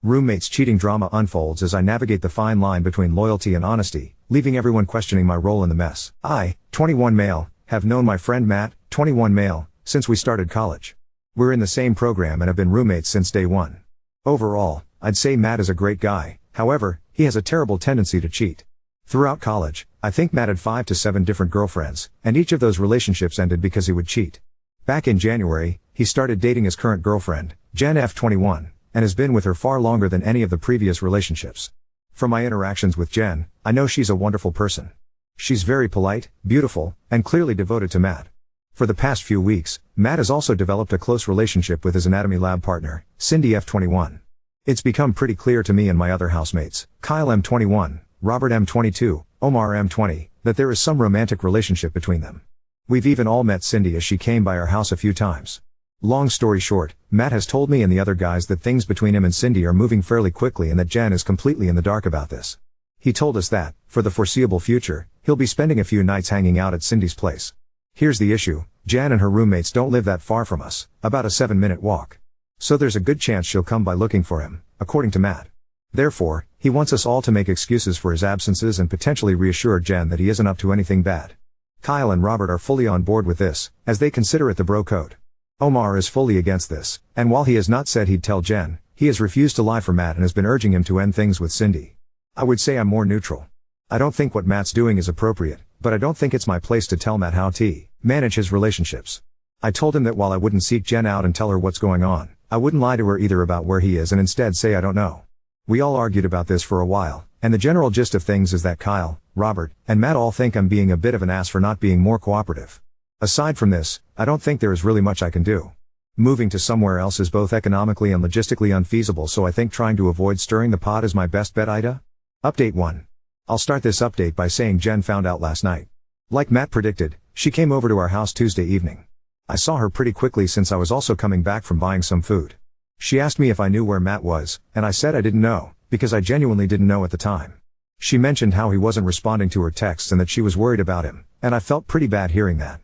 Roommates cheating drama unfolds as I navigate the fine line between loyalty and honesty, leaving everyone questioning my role in the mess. I, 21 male, have known my friend Matt, 21 male, since we started college. We're in the same program and have been roommates since day one. Overall, I'd say Matt is a great guy, however, he has a terrible tendency to cheat. Throughout college, I think Matt had 5 to 7 different girlfriends, and each of those relationships ended because he would cheat. Back in January, he started dating his current girlfriend, Jen F21, and has been with her far longer than any of the previous relationships. From my interactions with Jen, I know she's a wonderful person. She's very polite, beautiful, and clearly devoted to Matt. For the past few weeks, Matt has also developed a close relationship with his anatomy lab partner, Cindy F21. It's become pretty clear to me and my other housemates, Kyle M21, Robert M22, Omar M20, that there is some romantic relationship between them. We've even all met Cindy as she came by our house a few times. Long story short, Matt has told me and the other guys that things between him and Cindy are moving fairly quickly and that Jen is completely in the dark about this. He told us that, for the foreseeable future, he'll be spending a few nights hanging out at Cindy's place. Here's the issue, Jen and her roommates don't live that far from us, about a 7-minute walk. So there's a good chance she'll come by looking for him, according to Matt. Therefore, he wants us all to make excuses for his absences and potentially reassure Jen that he isn't up to anything bad. Kyle and Robert are fully on board with this, as they consider it the bro code. Omar is fully against this, and while he has not said he'd tell Jen, he has refused to lie for Matt and has been urging him to end things with Cindy. I would say I'm more neutral. I don't think what Matt's doing is appropriate, but I don't think it's my place to tell Matt how to manage his relationships. I told him that while I wouldn't seek Jen out and tell her what's going on, I wouldn't lie to her either about where he is and instead say I don't know. We all argued about this for a while, and the general gist of things is that Kyle, Robert, and Matt all think I'm being a bit of an ass for not being more cooperative. Aside from this, I don't think there is really much I can do. Moving to somewhere else is both economically and logistically unfeasible, so I think trying to avoid stirring the pot is my best bet. Ida? Update 1. I'll start this update by saying Jen found out last night. Like Matt predicted, she came over to our house Tuesday evening. I saw her pretty quickly since I was also coming back from buying some food. She asked me if I knew where Matt was, and I said I didn't know, because I genuinely didn't know at the time. She mentioned how he wasn't responding to her texts and that she was worried about him, and I felt pretty bad hearing that.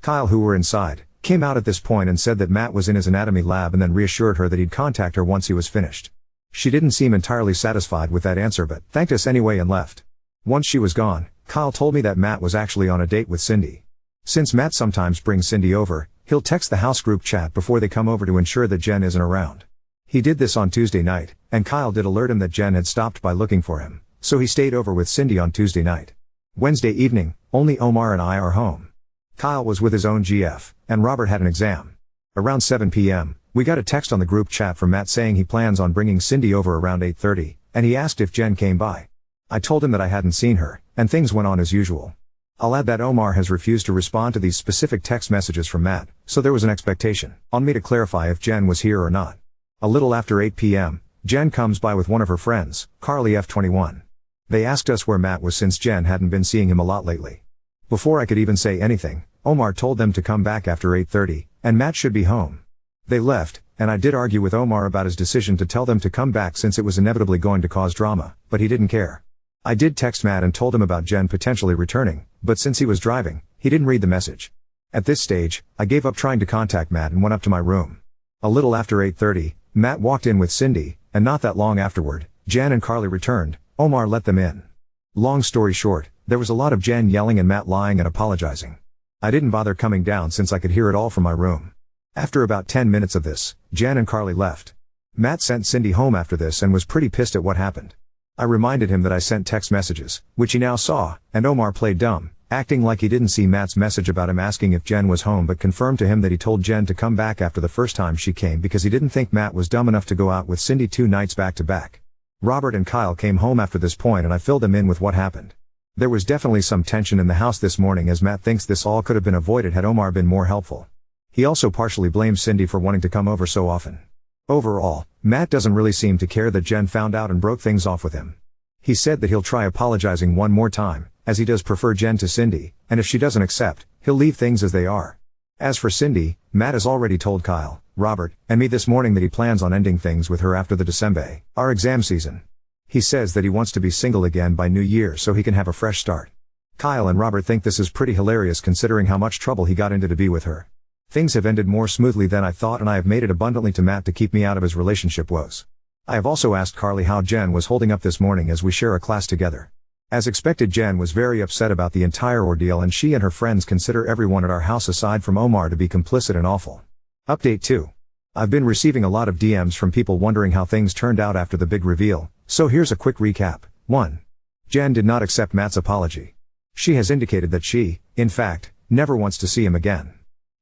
Kyle, who were inside, came out at this point and said that Matt was in his anatomy lab and then reassured her that he'd contact her once he was finished. She didn't seem entirely satisfied with that answer but thanked us anyway and left. Once she was gone, Kyle told me that Matt was actually on a date with Cindy. Since Matt sometimes brings Cindy over, he'll text the house group chat before they come over to ensure that Jen isn't around. He did this on Tuesday night, and Kyle did alert him that Jen had stopped by looking for him, so he stayed over with Cindy on Tuesday night. Wednesday evening, only Omar and I are home. Kyle was with his own GF, and Robert had an exam. Around 7 p.m., we got a text on the group chat from Matt saying he plans on bringing Cindy over around 8:30, and he asked if Jen came by. I told him that I hadn't seen her, and things went on as usual. I'll add that Omar has refused to respond to these specific text messages from Matt, so there was an expectation on me to clarify if Jen was here or not. A little after 8 p.m., Jen comes by with one of her friends, Carly F21. They asked us where Matt was since Jen hadn't been seeing him a lot lately. Before I could even say anything, Omar told them to come back after 8:30, and Matt should be home. They left, and I did argue with Omar about his decision to tell them to come back since it was inevitably going to cause drama, but he didn't care. I did text Matt and told him about Jen potentially returning, but since he was driving, he didn't read the message. At this stage, I gave up trying to contact Matt and went up to my room. A little after 8:30, Matt walked in with Cindy, and not that long afterward, Jen and Carly returned. Omar let them in. Long story short, there was a lot of Jen yelling and Matt lying and apologizing. I didn't bother coming down since I could hear it all from my room. After about 10 minutes of this, Jen and Carly left. Matt sent Cindy home after this and was pretty pissed at what happened. I reminded him that I sent text messages, which he now saw, and Omar played dumb, acting like he didn't see Matt's message about him asking if Jen was home but confirmed to him that he told Jen to come back after the first time she came because he didn't think Matt was dumb enough to go out with Cindy 2 nights back to back. Robert and Kyle came home after this point and I filled them in with what happened. There was definitely some tension in the house this morning as Matt thinks this all could have been avoided had Omar been more helpful. He also partially blames Cindy for wanting to come over so often. Overall, Matt doesn't really seem to care that Jen found out and broke things off with him. He said that he'll try apologizing one more time, as he does prefer Jen to Cindy, and if she doesn't accept, he'll leave things as they are. As for Cindy, Matt has already told Kyle, Robert, and me this morning that he plans on ending things with her after the December, our exam season. He says that he wants to be single again by New Year so he can have a fresh start. Kyle and Robert think this is pretty hilarious considering how much trouble he got into to be with her. Things have ended more smoothly than I thought and I have made it abundantly to Matt to keep me out of his relationship woes. I have also asked Carly how Jen was holding up this morning as we share a class together. As expected, Jen was very upset about the entire ordeal, and she and her friends consider everyone at our house aside from Omar to be complicit and awful. Update 2. I've been receiving a lot of DMs from people wondering how things turned out after the big reveal, so here's a quick recap. 1. Jen did not accept Matt's apology. She has indicated that she, in fact, never wants to see him again.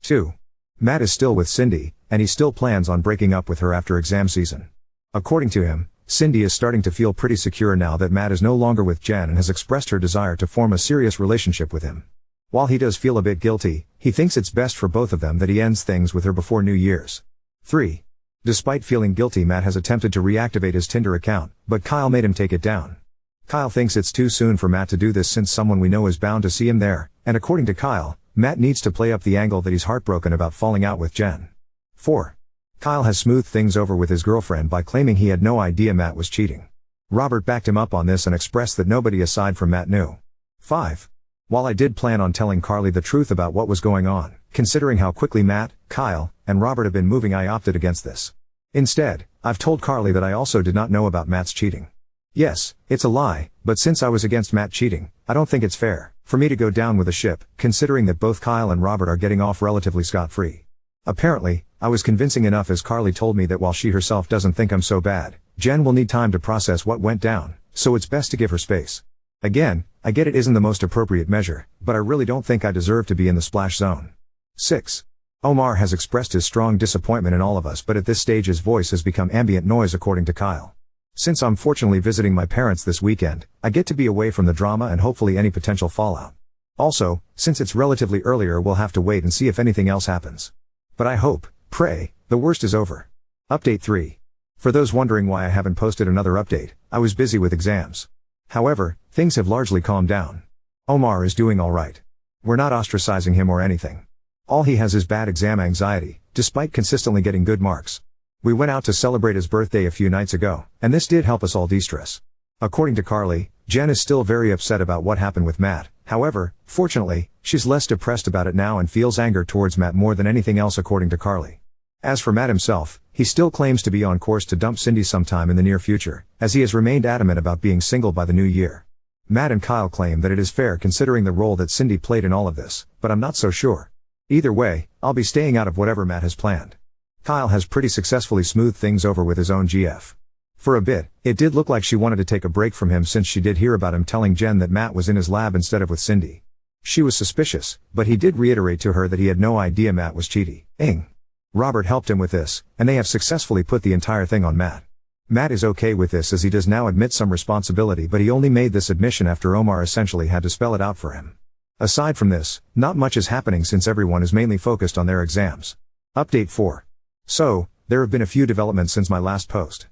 2. Matt is still with Cindy, and he still plans on breaking up with her after exam season. According to him, Cindy is starting to feel pretty secure now that Matt is no longer with Jen and has expressed her desire to form a serious relationship with him. While he does feel a bit guilty, he thinks it's best for both of them that he ends things with her before New Year's. 3. Despite feeling guilty, Matt has attempted to reactivate his Tinder account, but Kyle made him take it down. Kyle thinks it's too soon for Matt to do this since someone we know is bound to see him there, and according to Kyle, Matt needs to play up the angle that he's heartbroken about falling out with Jen. 4. Kyle has smoothed things over with his girlfriend by claiming he had no idea Matt was cheating. Robert backed him up on this and expressed that nobody aside from Matt knew. 5. While I did plan on telling Carly the truth about what was going on, considering how quickly Matt, Kyle, and Robert have been moving, I opted against this. Instead, I've told Carly that I also did not know about Matt's cheating. Yes, it's a lie, but since I was against Matt cheating, I don't think it's fair for me to go down with a ship, considering that both Kyle and Robert are getting off relatively scot-free. Apparently, I was convincing enough, as Carly told me that while she herself doesn't think I'm so bad, Jen will need time to process what went down, so it's best to give her space. Again, I get it isn't the most appropriate measure, but I really don't think I deserve to be in the splash zone. 6. Omar has expressed his strong disappointment in all of us, but at this stage his voice has become ambient noise, according to Kyle. Since I'm fortunately visiting my parents this weekend, I get to be away from the drama and hopefully any potential fallout. Also, since it's relatively earlier, we'll have to wait and see if anything else happens. But I hope, pray, the worst is over. Update 3. For those wondering why I haven't posted another update, I was busy with exams. However, things have largely calmed down. Omar is doing alright. We're not ostracizing him or anything. All he has is bad exam anxiety, despite consistently getting good marks. We went out to celebrate his birthday a few nights ago, and this did help us all de-stress. According to Carly, Jen is still very upset about what happened with Matt. However, fortunately, she's less depressed about it now and feels anger towards Matt more than anything else, according to Carly. As for Matt himself, he still claims to be on course to dump Cindy sometime in the near future, as he has remained adamant about being single by the new year. Matt and Kyle claim that it is fair considering the role that Cindy played in all of this, but I'm not so sure. Either way, I'll be staying out of whatever Matt has planned. Kyle has pretty successfully smoothed things over with his own GF. For a bit, it did look like she wanted to take a break from him since she did hear about him telling Jen that Matt was in his lab instead of with Cindy. She was suspicious, but he did reiterate to her that he had no idea Matt was cheating. Robert helped him with this, and they have successfully put the entire thing on Matt. Matt is okay with this as he does now admit some responsibility, but he only made this admission after Omar essentially had to spell it out for him. Aside from this, not much is happening since everyone is mainly focused on their exams. Update 4. So, there have been a few developments since my last post.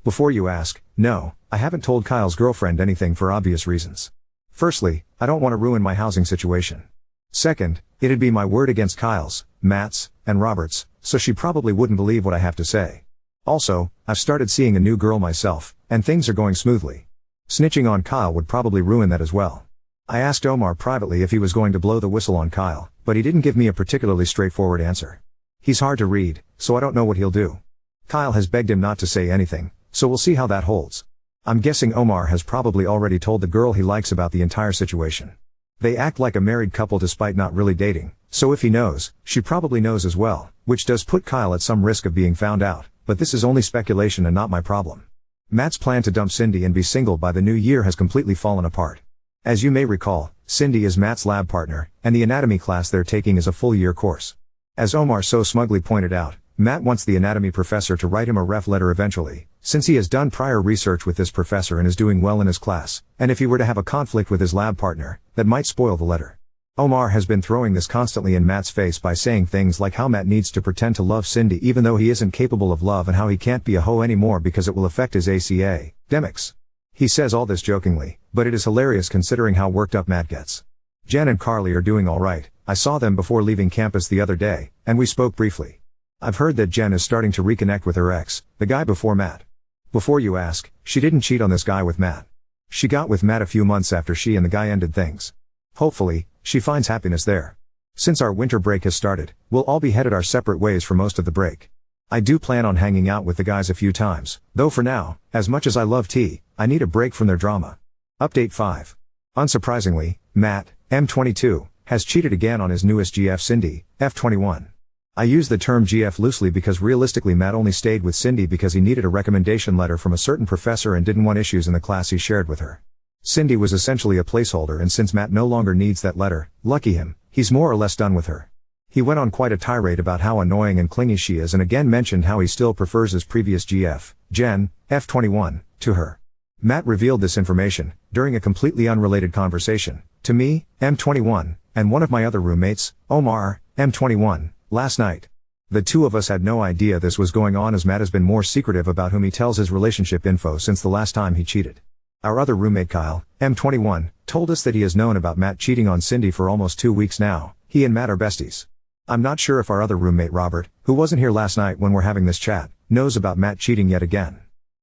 Before you ask, no, I haven't told Kyle's girlfriend anything for obvious reasons. Firstly, I don't want to ruin my housing situation. Second, it'd be my word against Kyle's, Matt's, and Robert's, so she probably wouldn't believe what I have to say. Also, I've started seeing a new girl myself, and things are going smoothly. Snitching on Kyle would probably ruin that as well. I asked Omar privately if he was going to blow the whistle on Kyle, but he didn't give me a particularly straightforward answer. He's hard to read, so I don't know what he'll do. Kyle has begged him not to say anything, so we'll see how that holds. I'm guessing Omar has probably already told the girl he likes about the entire situation. They act like a married couple despite not really dating, so if he knows, she probably knows as well, which does put Kyle at some risk of being found out, but this is only speculation and not my problem. Matt's plan to dump Cindy and be single by the new year has completely fallen apart. As you may recall, Cindy is Matt's lab partner, and the anatomy class they're taking is a full-year course. As Omar so smugly pointed out, Matt wants the anatomy professor to write him a ref letter eventually, since he has done prior research with this professor and is doing well in his class, and if he were to have a conflict with his lab partner, that might spoil the letter. Omar has been throwing this constantly in Matt's face by saying things like how Matt needs to pretend to love Cindy even though he isn't capable of love, and how he can't be a hoe anymore because it will affect his academics. He says all this jokingly, but it is hilarious considering how worked up Matt gets. Jen and Carly are doing alright. I saw them before leaving campus the other day, and we spoke briefly. I've heard that Jen is starting to reconnect with her ex, the guy before Matt. Before you ask, she didn't cheat on this guy with Matt. She got with Matt a few months after she and the guy ended things. Hopefully, she finds happiness there. Since our winter break has started, we'll all be headed our separate ways for most of the break. I do plan on hanging out with the guys a few times, though for now, as much as I love tea, I need a break from their drama. Update 5. Unsurprisingly, Matt, M22, has cheated again on his newest GF Cindy, F21. I use the term GF loosely because realistically Matt only stayed with Cindy because he needed a recommendation letter from a certain professor and didn't want issues in the class he shared with her. Cindy was essentially a placeholder, and since Matt no longer needs that letter, lucky him, he's more or less done with her. He went on quite a tirade about how annoying and clingy she is and again mentioned how he still prefers his previous GF, Jen, F21, to her. Matt revealed this information, during a completely unrelated conversation, to me, M21, and one of my other roommates, Omar, M21, last night. The two of us had no idea this was going on as Matt has been more secretive about whom he tells his relationship info since the last time he cheated. Our other roommate Kyle, M21, told us that he has known about Matt cheating on Cindy for almost 2 weeks now. He and Matt are besties. I'm not sure if our other roommate Robert, who wasn't here last night when we're having this chat, knows about Matt cheating yet again.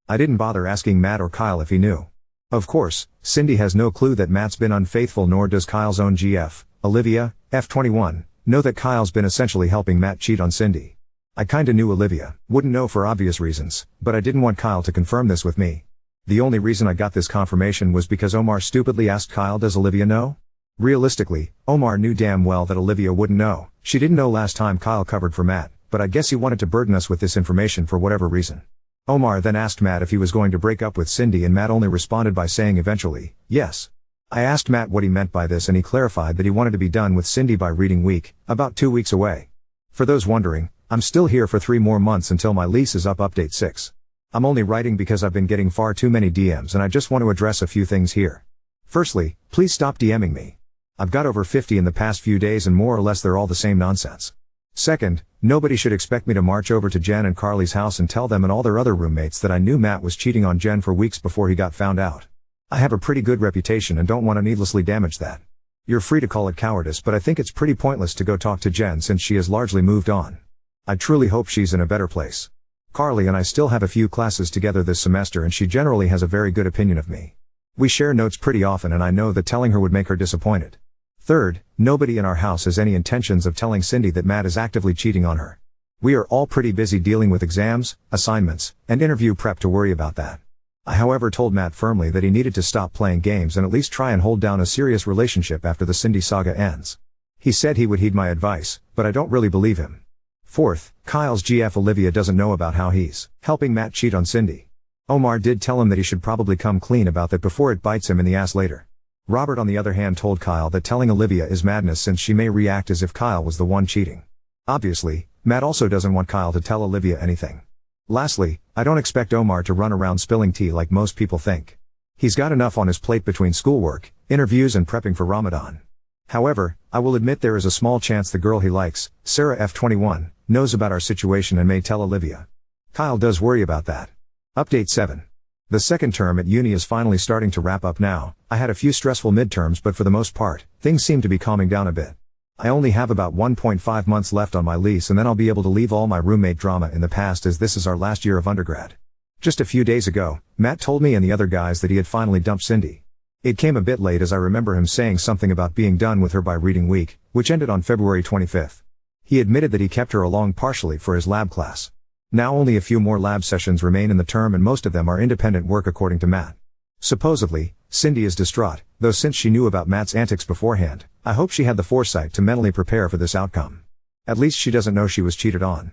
I didn't bother asking Matt or Kyle if he knew. Of course, Cindy has no clue that Matt's been unfaithful, nor does Kyle's own GF, Olivia, F21, know that Kyle's been essentially helping Matt cheat on Cindy. I kinda knew Olivia, wouldn't know for obvious reasons, but I didn't want Kyle to confirm this with me. The only reason I got this confirmation was because Omar stupidly asked Kyle, does Olivia know? Realistically, Omar knew damn well that Olivia wouldn't know. She didn't know last time Kyle covered for Matt, but I guess he wanted to burden us with this information for whatever reason. Omar then asked Matt if he was going to break up with Cindy, and Matt only responded by saying eventually, yes. I asked Matt what he meant by this, and he clarified that he wanted to be done with Cindy by reading week, about 2 weeks away. For those wondering, I'm still here for 3 more months until my lease is up. Update 6. I'm only writing because I've been getting far too many DMs and I just want to address a few things here. Firstly, please stop DMing me. I've got over 50 in the past few days and more or less they're all the same nonsense. Second, nobody should expect me to march over to Jen and Carly's house and tell them and all their other roommates that I knew Matt was cheating on Jen for weeks before he got found out. I have a pretty good reputation and don't want to needlessly damage that. You're free to call it cowardice, but I think it's pretty pointless to go talk to Jen since she has largely moved on. I truly hope she's in a better place. Carly and I still have a few classes together this semester and she generally has a very good opinion of me. We share notes pretty often and I know that telling her would make her disappointed. Third, nobody in our house has any intentions of telling Cindy that Matt is actively cheating on her. We are all pretty busy dealing with exams, assignments, and interview prep to worry about that. I however told Matt firmly that he needed to stop playing games and at least try and hold down a serious relationship after the Cindy saga ends. He said he would heed my advice, but I don't really believe him. Fourth, Kyle's GF Olivia doesn't know about how he's helping Matt cheat on Cindy. Omar did tell him that he should probably come clean about that before it bites him in the ass later. Robert on the other hand told Kyle that telling Olivia is madness since she may react as if Kyle was the one cheating. Obviously, Matt also doesn't want Kyle to tell Olivia anything. Lastly, I don't expect Omar to run around spilling tea like most people think. He's got enough on his plate between schoolwork, interviews and prepping for Ramadan. However, I will admit there is a small chance the girl he likes, Sarah F21, knows about our situation and may tell Olivia. Kyle does worry about that. Update 7. The second term at uni is finally starting to wrap up now. I had a few stressful midterms but for the most part, things seem to be calming down a bit. I only have about 1.5 months left on my lease and then I'll be able to leave all my roommate drama in the past as this is our last year of undergrad. Just a few days ago, Matt told me and the other guys that he had finally dumped Cindy. It came a bit late as I remember him saying something about being done with her by reading week, which ended on February 25th. He admitted that he kept her along partially for his lab class. Now only a few more lab sessions remain in the term and most of them are independent work according to Matt. Supposedly, Cindy is distraught, though since she knew about Matt's antics beforehand, I hope she had the foresight to mentally prepare for this outcome. At least she doesn't know she was cheated on.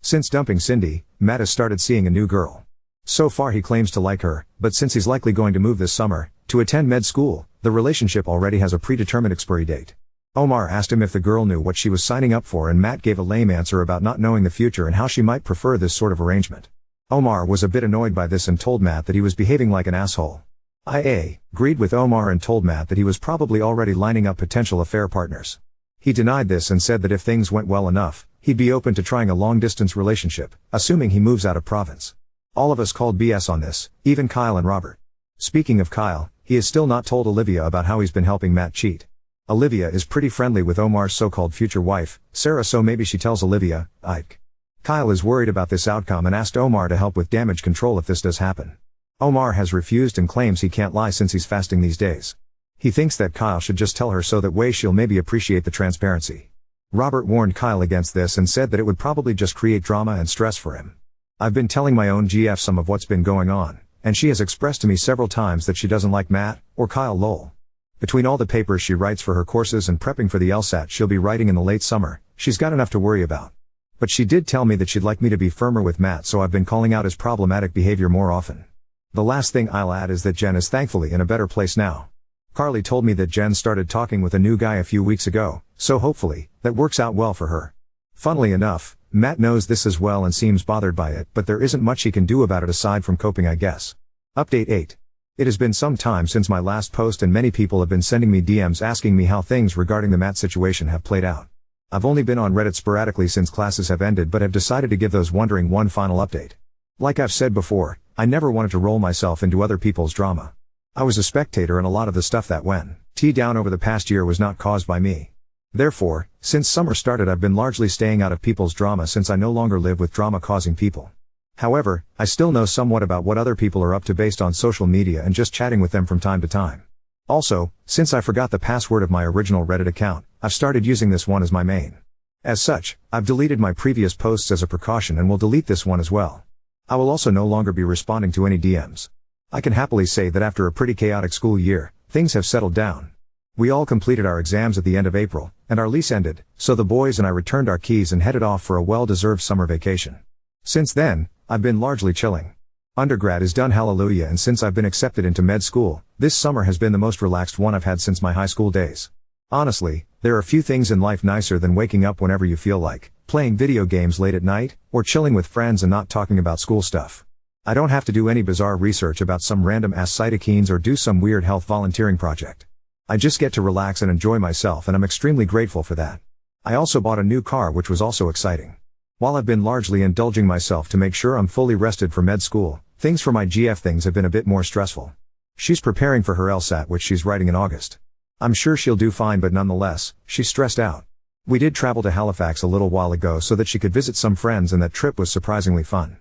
Since dumping Cindy, Matt has started seeing a new girl. So far he claims to like her, but since he's likely going to move this summer, to attend med school, the relationship already has a predetermined expiry date. Omar asked him if the girl knew what she was signing up for and Matt gave a lame answer about not knowing the future and how she might prefer this sort of arrangement. Omar was a bit annoyed by this and told Matt that he was behaving like an asshole. I agreed with Omar and told Matt that he was probably already lining up potential affair partners. He denied this and said that if things went well enough, he'd be open to trying a long-distance relationship, assuming he moves out of province. All of us called BS on this, even Kyle and Robert. Speaking of Kyle, he has still not told Olivia about how he's been helping Matt cheat. Olivia is pretty friendly with Omar's so-called future wife, Sarah, so maybe she tells Olivia, Ike. Kyle is worried about this outcome and asked Omar to help with damage control if this does happen. Omar has refused and claims he can't lie since he's fasting these days. He thinks that Kyle should just tell her so that way she'll maybe appreciate the transparency. Robert warned Kyle against this and said that it would probably just create drama and stress for him. I've been telling my own GF some of what's been going on, and she has expressed to me several times that she doesn't like Matt, or Kyle lol. Between all the papers she writes for her courses and prepping for the LSAT she'll be writing in the late summer, she's got enough to worry about. But she did tell me that she'd like me to be firmer with Matt, so I've been calling out his problematic behavior more often. The last thing I'll add is that Jen is thankfully in a better place now. Carly told me that Jen started talking with a new guy a few weeks ago, so hopefully, that works out well for her. Funnily enough, Matt knows this as well and seems bothered by it, but there isn't much he can do about it aside from coping, I guess. Update 8. It has been some time since my last post and many people have been sending me DMs asking me how things regarding the Matt situation have played out. I've only been on Reddit sporadically since classes have ended, but have decided to give those wondering one final update. Like I've said before, I never wanted to roll myself into other people's drama. I was a spectator and a lot of the stuff that went down over the past year was not caused by me. Therefore, since summer started I've been largely staying out of people's drama since I no longer live with drama-causing people. However, I still know somewhat about what other people are up to based on social media and just chatting with them from time to time. Also, since I forgot the password of my original Reddit account, I've started using this one as my main. As such, I've deleted my previous posts as a precaution and will delete this one as well. I will also no longer be responding to any DMs. I can happily say that after a pretty chaotic school year, things have settled down. We all completed our exams at the end of April, and our lease ended, so the boys and I returned our keys and headed off for a well-deserved summer vacation. Since then, I've been largely chilling. Undergrad is done, hallelujah, and since I've been accepted into med school, this summer has been the most relaxed one I've had since my high school days. Honestly, there are few things in life nicer than waking up whenever you feel like, playing video games late at night, or chilling with friends and not talking about school stuff. I don't have to do any bizarre research about some random ass cytokines or do some weird health volunteering project. I just get to relax and enjoy myself, and I'm extremely grateful for that. I also bought a new car, which was also exciting. While I've been largely indulging myself to make sure I'm fully rested for med school, things for my GF things have been a bit more stressful. She's preparing for her LSAT, which she's writing in August. I'm sure she'll do fine, but nonetheless, she's stressed out. We did travel to Halifax a little while ago so that she could visit some friends, and that trip was surprisingly fun.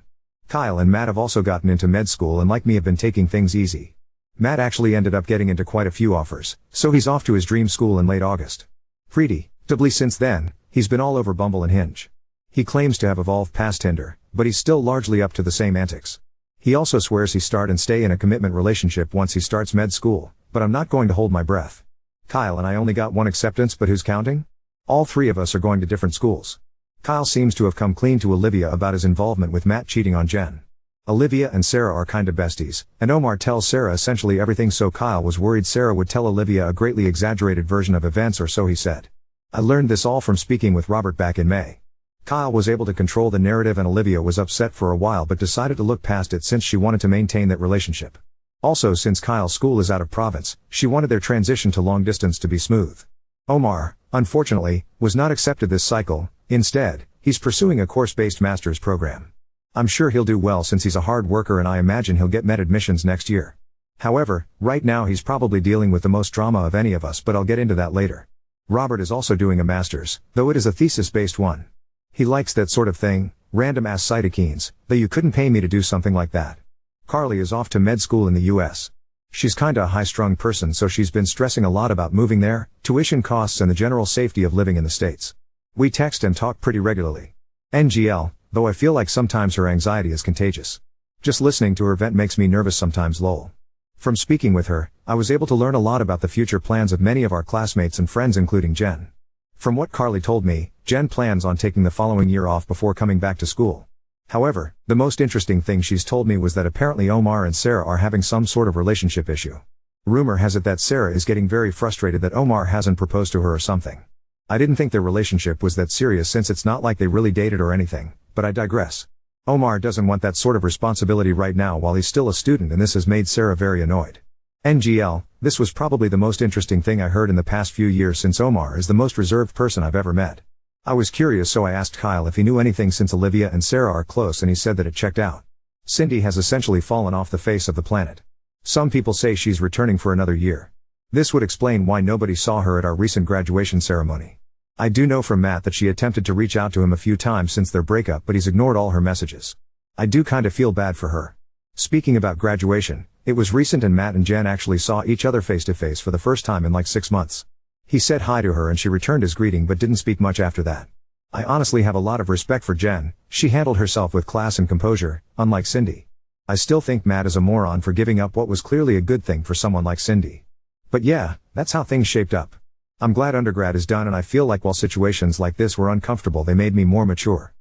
Kyle and Matt have also gotten into med school and like me have been taking things easy. Matt actually ended up getting into quite a few offers, so he's off to his dream school in late August. Predictably since then, he's been all over Bumble and Hinge. He claims to have evolved past Tinder, but he's still largely up to the same antics. He also swears he start and stay in a commitment relationship once he starts med school, but I'm not going to hold my breath. Kyle and I only got one acceptance, but who's counting? All three of us are going to different schools. Kyle seems to have come clean to Olivia about his involvement with Matt cheating on Jen. Olivia and Sarah are kinda besties, and Omar tells Sarah essentially everything, so Kyle was worried Sarah would tell Olivia a greatly exaggerated version of events, or so he said. I learned this all from speaking with Robert back in May. Kyle was able to control the narrative and Olivia was upset for a while but decided to look past it since she wanted to maintain that relationship. Also, since Kyle's school is out of province, she wanted their transition to long distance to be smooth. Omar, unfortunately, was not accepted this cycle. Instead, he's pursuing a course-based master's program. I'm sure he'll do well since he's a hard worker, and I imagine he'll get med admissions next year. However, right now he's probably dealing with the most drama of any of us, but I'll get into that later. Robert is also doing a master's, though it is a thesis-based one. He likes that sort of thing, random ass cytokines, though you couldn't pay me to do something like that. Carly is off to med school in the US. She's kinda a high-strung person, so she's been stressing a lot about moving there, tuition costs and the general safety of living in the States. We text and talk pretty regularly. NGL, though I feel like sometimes her anxiety is contagious. Just listening to her vent makes me nervous sometimes, lol. From speaking with her, I was able to learn a lot about the future plans of many of our classmates and friends, including Jen. From what Carly told me, Jen plans on taking the following year off before coming back to school. However, the most interesting thing she's told me was that apparently Omar and Sarah are having some sort of relationship issue. Rumor has it that Sarah is getting very frustrated that Omar hasn't proposed to her or something. I didn't think their relationship was that serious since it's not like they really dated or anything, but I digress. Omar doesn't want that sort of responsibility right now while he's still a student, and this has made Sarah very annoyed. NGL, this was probably the most interesting thing I heard in the past few years since Omar is the most reserved person I've ever met. I was curious, so I asked Kyle if he knew anything since Olivia and Sarah are close, and he said that it checked out. Cindy has essentially fallen off the face of the planet. Some people say she's returning for another year. This would explain why nobody saw her at our recent graduation ceremony. I do know from Matt that she attempted to reach out to him a few times since their breakup, but he's ignored all her messages. I do kinda feel bad for her. Speaking about graduation, it was recent and Matt and Jen actually saw each other face to face for the first time in like 6 months. He said hi to her and she returned his greeting but didn't speak much after that. I honestly have a lot of respect for Jen. She handled herself with class and composure, unlike Cindy. I still think Matt is a moron for giving up what was clearly a good thing for someone like Cindy. But yeah, that's how things shaped up. I'm glad undergrad is done and I feel like while situations like this were uncomfortable they made me more mature.